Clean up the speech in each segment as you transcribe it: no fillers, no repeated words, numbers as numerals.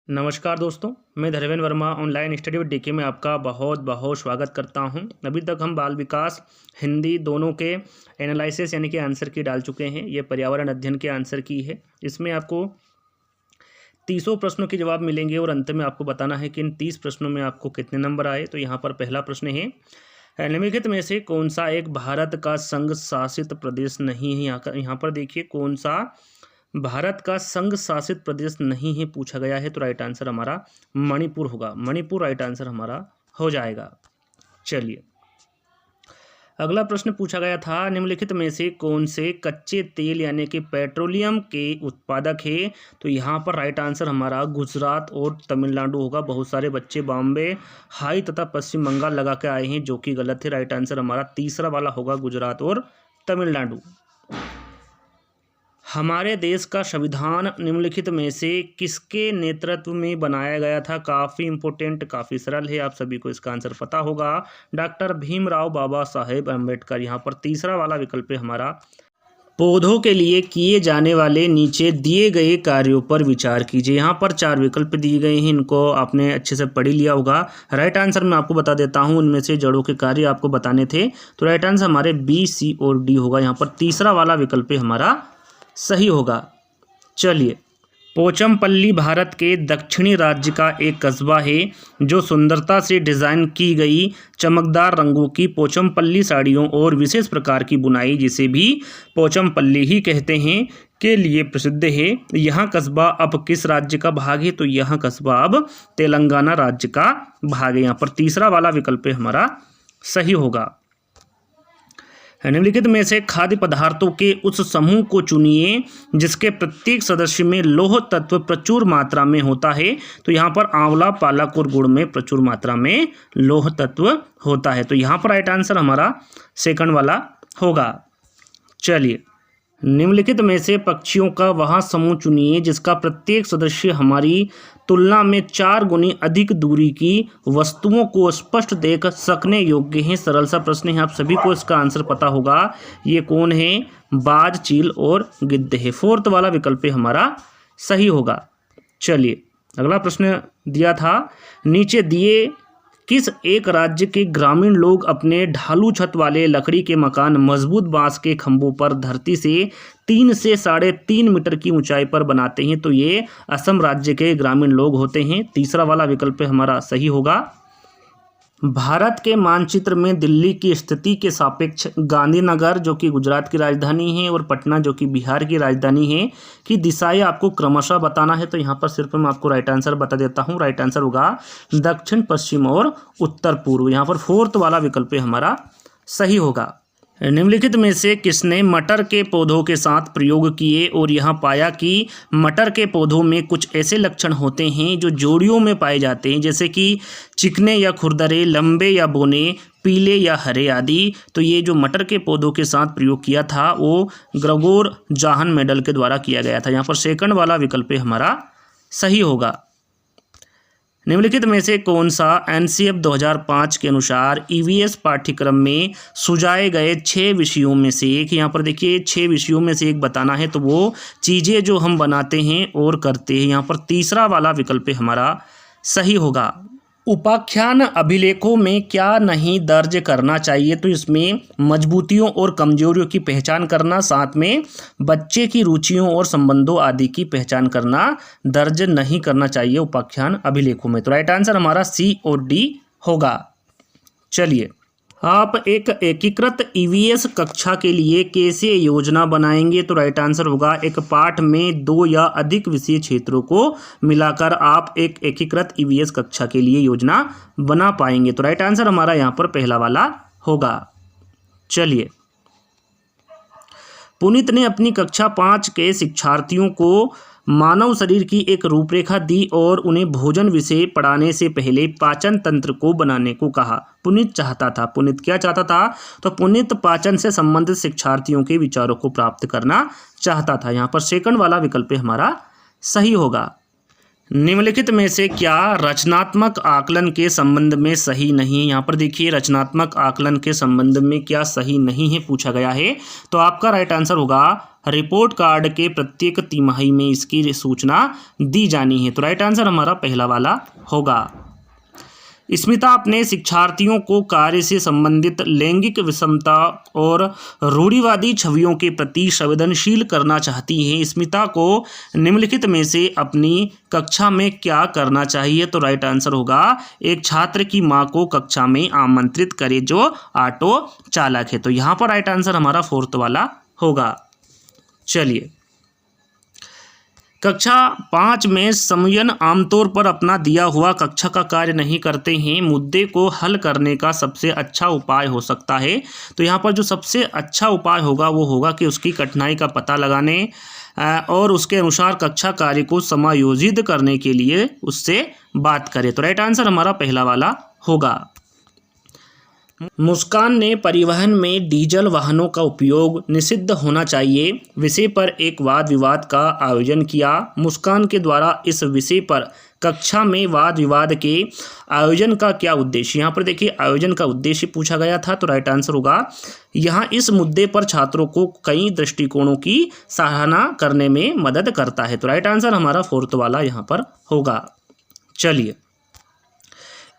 नमस्कार दोस्तों, मैं Dharmendra Verma online study with DK में आपका बहुत बहुत स्वागत करता हूं। अभी तक हम बाल विकास हिंदी दोनों के एनालिसिस यानी कि आंसर की डाल चुके हैं। ये पर्यावरण अध्ययन के आंसर की है। इसमें आपको 30 प्रश्नों के जवाब मिलेंगे और अंत में आपको बताना है कि इन 30 प्रश्नों में आपको कितने नंबर आए। तो यहाँ पर पहला प्रश्न है, निम्नलिखित में से कौन सा एक भारत का संघ शासित प्रदेश नहीं है। यहाँ पर देखिए कौन सा भारत का संघ शासित प्रदेश नहीं है पूछा गया है। तो राइट आंसर हमारा मणिपुर होगा। मणिपुर राइट आंसर हमारा हो जाएगा। चलिए अगला प्रश्न पूछा गया था, निम्नलिखित में से कौन से कच्चे तेल यानी कि पेट्रोलियम के उत्पादक है। तो यहाँ पर राइट आंसर हमारा गुजरात और तमिलनाडु होगा। बहुत सारे बच्चे बॉम्बे हाई तथा पश्चिम बंगाल लगा के आए हैं, जो कि गलत है। राइट आंसर हमारा तीसरा वाला होगा, गुजरात और तमिलनाडु। हमारे देश का संविधान निम्नलिखित में से किसके नेतृत्व में बनाया गया था। काफ़ी इंपॉर्टेंट, काफ़ी सरल है, आप सभी को इसका आंसर पता होगा। डॉक्टर भीमराव बाबा साहेब अम्बेडकर। यहाँ पर तीसरा वाला विकल्प है हमारा। पौधों के लिए किए जाने वाले नीचे दिए गए कार्यों पर विचार कीजिए। यहाँ पर 4 विकल्प दिए गए हैं, इनको आपने अच्छे से पढ़ लिया होगा। राइट आंसर मैं आपको बता देता हूँ, इनमें से जड़ों के कार्य आपको बताने थे। तो राइट आंसर हमारे बी, सी और डी होगा। यहाँ पर तीसरा वाला विकल्प हमारा सही होगा। चलिए, पोचमपल्ली भारत के दक्षिणी राज्य का एक कस्बा है जो सुंदरता से डिज़ाइन की गई चमकदार रंगों की पोचमपल्ली साड़ियों और विशेष प्रकार की बुनाई, जिसे भी पोचमपल्ली ही कहते हैं, के लिए प्रसिद्ध है। यह कस्बा अब किस राज्य का भाग है। तो यह कस्बा अब तेलंगाना राज्य का भाग है। यहाँ पर तीसरा वाला विकल्प हमारा सही होगा। निम्नलिखित में से खाद्य पदार्थों के उस समूह को चुनिए जिसके प्रत्येक सदस्य में लौह तत्व प्रचुर मात्रा में होता है। तो यहाँ पर आंवला, पालक और गुड़ में प्रचुर मात्रा में लौह तत्व होता है। तो यहाँ पर राइट आंसर हमारा सेकंड वाला होगा। चलिए, निम्नलिखित में से पक्षियों का वह समूह चुनिए जिसका प्रत्येक सदस्य हमारी तुलना में 4 गुनी अधिक दूरी की वस्तुओं को स्पष्ट देख सकने योग्य है। सरल सा प्रश्न है, आप सभी को इसका आंसर पता होगा। ये कौन है? बाज, चील और गिद्ध है। फोर्थ वाला विकल्प हमारा सही होगा। चलिए अगला प्रश्न दिया था, नीचे दिए किस एक राज्य के ग्रामीण लोग अपने ढालू छत वाले लकड़ी के मकान मजबूत बांस के खंभों पर धरती से 3 से 3.5 मीटर की ऊंचाई पर बनाते हैं। तो ये असम राज्य के ग्रामीण लोग होते हैं। तीसरा वाला विकल्प हमारा सही होगा। भारत के मानचित्र में दिल्ली की स्थिति के सापेक्ष गांधीनगर, जो कि गुजरात की राजधानी है, और पटना, जो कि बिहार की राजधानी है, की दिशाएं आपको क्रमशः बताना है। तो यहाँ पर सिर्फ मैं आपको राइट आंसर बता देता हूँ। राइट आंसर होगा दक्षिण, पश्चिम और उत्तर पूर्व। यहाँ पर फोर्थ वाला विकल्प हमारा सही होगा। निम्नलिखित में से किसने मटर के पौधों के साथ प्रयोग किए और यह पाया कि मटर के पौधों में कुछ ऐसे लक्षण होते हैं जो जोड़ियों में पाए जाते हैं, जैसे कि चिकने या खुरदरे, लंबे या बोने, पीले या हरे आदि। तो ये जो मटर के पौधों के साथ प्रयोग किया था वो ग्रेगोर जाहन मेडल के द्वारा किया गया था। यहाँ पर सेकंड वाला विकल्प हमारा सही होगा। निम्नलिखित में से कौन सा एनसीएफ 2005 के अनुसार ईवीएस पाठ्यक्रम में सुझाए गए 6 विषयों में से एक। यहाँ पर देखिए 6 विषयों में से एक बताना है, तो वो चीज़ें जो हम बनाते हैं और करते हैं। यहाँ पर तीसरा वाला विकल्प हमारा सही होगा। उपाख्यान अभिलेखों में क्या नहीं दर्ज करना चाहिए। तो इसमें मजबूतियों और कमजोरियों की पहचान करना, साथ में बच्चे की रुचियों और संबंधों आदि की पहचान करना दर्ज नहीं करना चाहिए उपाख्यान अभिलेखों में। तो राइट आंसर हमारा सी और डी होगा। चलिए, आप एक एकीकृत ईवीएस कक्षा के लिए कैसे योजना बनाएंगे। तो राइट आंसर होगा, एक पाठ में 2 या अधिक विषय क्षेत्रों को मिलाकर आप एक एकीकृत ईवीएस कक्षा के लिए योजना बना पाएंगे। तो राइट आंसर हमारा यहाँ पर पहला वाला होगा। चलिए, पुनीत ने अपनी कक्षा 5 के शिक्षार्थियों को मानव शरीर की एक रूपरेखा दी और उन्हें भोजन विषय पढ़ाने से पहले पाचन तंत्र को बनाने को कहा। पुनीत क्या चाहता था? तो पुनीत पाचन से संबंधित शिक्षार्थियों के विचारों को प्राप्त करना चाहता था। यहाँ पर सेकंड वाला विकल्प हमारा सही होगा। निम्नलिखित में से क्या रचनात्मक आकलन के संबंध में सही नहीं है। यहाँ पर देखिए रचनात्मक आकलन के संबंध में क्या सही नहीं है पूछा गया है। तो आपका राइट आंसर होगा रिपोर्ट कार्ड के प्रत्येक तिमाही में इसकी सूचना दी जानी है। तो राइट आंसर हमारा पहला वाला होगा। स्मिता अपने शिक्षार्थियों को कार्य से संबंधित लैंगिक विषमता और रूढ़िवादी छवियों के प्रति संवेदनशील करना चाहती हैं। स्मिता को निम्नलिखित में से अपनी कक्षा में क्या करना चाहिए। तो राइट आंसर होगा एक छात्र की मां को कक्षा में आमंत्रित करे जो ऑटो चालक है। तो यहाँ पर राइट आंसर हमारा फोर्थ वाला होगा। चलिए, कक्षा 5 में समयन आमतौर पर अपना दिया हुआ कक्षा का कार्य नहीं करते हैं। मुद्दे को हल करने का सबसे अच्छा उपाय हो सकता है। तो यहाँ पर जो सबसे अच्छा उपाय होगा वो होगा कि उसकी कठिनाई का पता लगाने और उसके अनुसार कक्षा कार्य को समायोजित करने के लिए उससे बात करें। तो राइट आंसर हमारा पहला वाला होगा। मुस्कान ने परिवहन में डीजल वाहनों का उपयोग निषिद्ध होना चाहिए विषय पर एक वाद विवाद का आयोजन किया। मुस्कान के द्वारा इस विषय पर कक्षा में वाद विवाद के आयोजन का क्या उद्देश्य। यहाँ पर देखिए आयोजन का उद्देश्य पूछा गया था। तो राइट आंसर होगा यहाँ इस मुद्दे पर छात्रों को कई दृष्टिकोणों की सराहना करने में मदद करता है। तो राइट आंसर हमारा फोर्थ वाला यहाँ पर होगा। चलिए,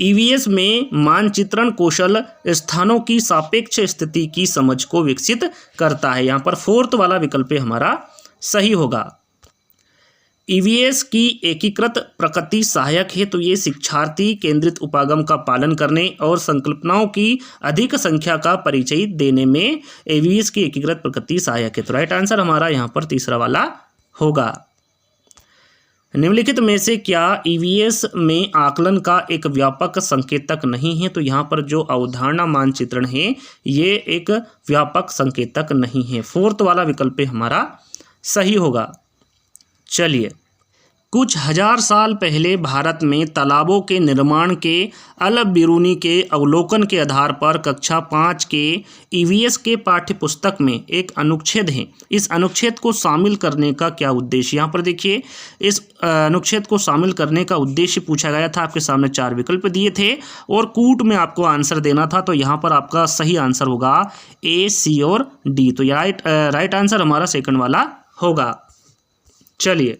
ईवीएस में मानचित्रण कौशल स्थानों की सापेक्ष स्थिति की समझ को विकसित करता है। यहाँ पर फोर्थ वाला विकल्प हमारा सही होगा। ईवीएस की एकीकृत प्रकृति सहायक है। तो ये शिक्षार्थी केंद्रित उपागम का पालन करने और संकल्पनाओं की अधिक संख्या का परिचय देने में ईवीएस की एकीकृत प्रकृति सहायक है। तो राइट आंसर हमारा यहाँ पर तीसरा वाला होगा। निम्नलिखित में से क्या ईवीएस में आकलन का एक व्यापक संकेतक नहीं है। तो यहाँ पर जो अवधारणा मानचित्रण है ये एक व्यापक संकेतक नहीं है। फोर्थ वाला विकल्प हमारा सही होगा। चलिए, कुछ हजार साल पहले भारत में तालाबों के निर्माण के अल बिरूनी के अवलोकन के आधार पर कक्षा 5 के ईवीएस के पाठ्य पुस्तक में एक अनुच्छेद है। इस अनुच्छेद को शामिल करने का क्या उद्देश्य। यहाँ पर देखिए इस अनुच्छेद को शामिल करने का उद्देश्य पूछा गया था। आपके सामने 4 विकल्प दिए थे और कूट में आपको आंसर देना था। तो यहाँ पर आपका सही आंसर होगा ए, सी और डी। तो राइट आंसर हमारा सेकंड वाला होगा। चलिए,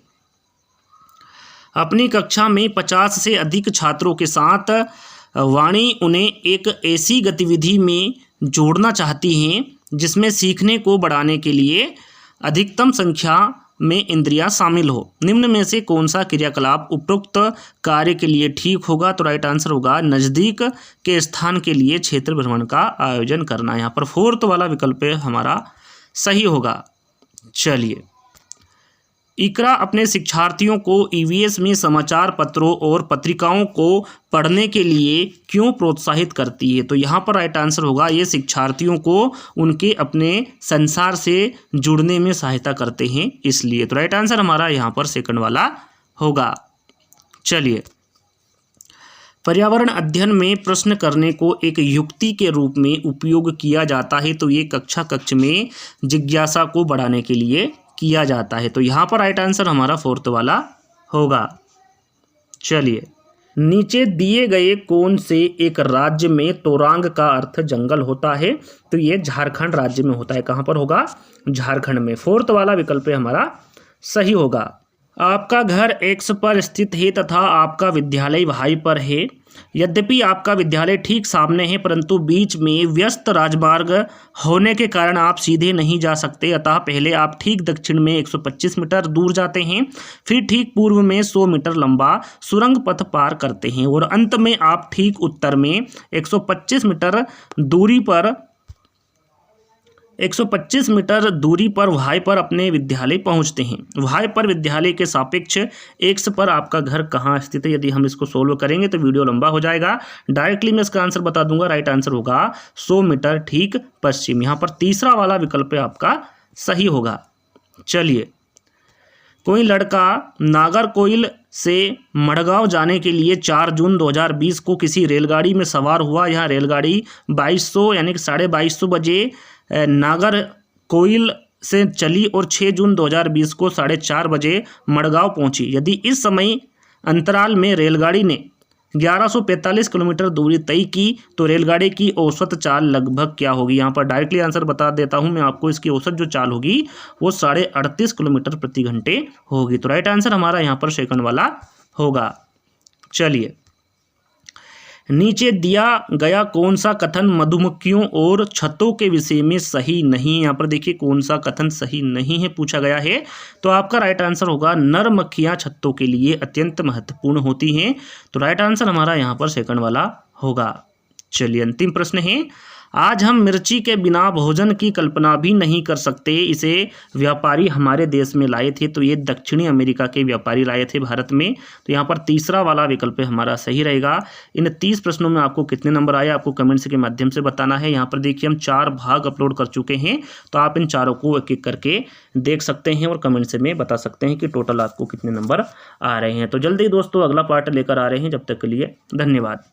अपनी कक्षा में 50 से अधिक छात्रों के साथ वाणी उन्हें एक ऐसी गतिविधि में जोड़ना चाहती हैं जिसमें सीखने को बढ़ाने के लिए अधिकतम संख्या में इंद्रियां शामिल हो। निम्न में से कौन सा क्रियाकलाप उपरोक्त कार्य के लिए ठीक होगा। तो राइट आंसर होगा नज़दीक के स्थान के लिए क्षेत्र भ्रमण का आयोजन करना। यहाँ पर फोर्थ वाला विकल्प हमारा सही होगा। चलिए, इकरा अपने शिक्षार्थियों को ईवीएस में समाचार पत्रों और पत्रिकाओं को पढ़ने के लिए क्यों प्रोत्साहित करती है। तो यहाँ पर राइट आंसर होगा ये शिक्षार्थियों को उनके अपने संसार से जुड़ने में सहायता करते हैं इसलिए। तो राइट आंसर हमारा यहाँ पर सेकंड वाला होगा। चलिए, पर्यावरण अध्ययन में प्रश्न करने को एक युक्ति के रूप में उपयोग किया जाता है। तो ये कक्ष में जिज्ञासा को बढ़ाने के लिए किया जाता है। तो यहाँ पर राइट आंसर हमारा फोर्थ वाला होगा। चलिए, नीचे दिए गए कौन से एक राज्य में तोरांग का अर्थ जंगल होता है। तो ये झारखंड राज्य में होता है। कहाँ पर होगा, झारखंड में। फोर्थ वाला विकल्प हमारा सही होगा। आपका घर एक्स पर स्थित है तथा आपका विद्यालय वाई पर है। यद्यपि आपका विद्यालय ठीक सामने है परंतु बीच में व्यस्त राजमार्ग होने के कारण आप सीधे नहीं जा सकते। अतः पहले आप ठीक दक्षिण में 125 मीटर दूर जाते हैं, फिर ठीक पूर्व में 100 मीटर लंबा सुरंग पथ पार करते हैं और अंत में आप ठीक उत्तर में 125 मीटर दूरी पर वाई पर अपने विद्यालय पहुंचते हैं। वाई पर विद्यालय के सापेक्ष एक्स पर आपका घर कहाँ स्थित है। यदि हम इसको सोल्व करेंगे तो वीडियो लंबा हो जाएगा। डायरेक्टली मैं इसका आंसर बता दूंगा। राइट आंसर होगा 100 मीटर ठीक पश्चिम। यहाँ पर तीसरा वाला विकल्प आपका सही होगा। चलिए, कोई लड़का नागरकोइल से मडगांव जाने के लिए 4 जून 2020 को किसी रेलगाड़ी में सवार हुआ। यह रेलगाड़ी 2200 यानी कि 22:30 बजे नागरकोइल से चली और 6 जून 2020 को 4:30 बजे मडगांव पहुंची। यदि इस समय अंतराल में रेलगाड़ी ने 1145 किलोमीटर दूरी तय की तो रेलगाड़ी की औसत चाल लगभग क्या होगी। यहाँ पर डायरेक्टली आंसर बता देता हूँ मैं आपको, इसकी औसत जो चाल होगी वो 38.5 किलोमीटर प्रति घंटे होगी। तो राइट आंसर हमारा यहाँ पर सेकंड वाला होगा। चलिए, नीचे दिया गया कौन सा कथन मधुमक्खियों और छत्तों के विषय में सही नहीं। यहाँ पर देखिए कौन सा कथन सही नहीं है पूछा गया है। तो आपका राइट आंसर होगा नर मक्खियाँ छत्तों के लिए अत्यंत महत्वपूर्ण होती हैं। तो राइट आंसर हमारा यहाँ पर सेकंड वाला होगा। चलिए, अंतिम प्रश्न है, आज हम मिर्ची के बिना भोजन की कल्पना भी नहीं कर सकते, इसे व्यापारी हमारे देश में लाए थे। तो ये दक्षिणी अमेरिका के व्यापारी लाए थे भारत में। तो यहाँ पर तीसरा वाला विकल्प हमारा सही रहेगा। इन 30 प्रश्नों में आपको कितने नंबर आए आपको कमेंट्स के माध्यम से बताना है। यहाँ पर देखिए हम 4 भाग अपलोड कर चुके हैं, तो आप इन चारों को एक एक करके देख सकते हैं और कमेंट से में बता सकते हैं कि टोटल आपको कितने नंबर आ रहे हैं। तो जल्दी दोस्तों अगला पार्ट लेकर आ रहे हैं, जब तक के लिए धन्यवाद।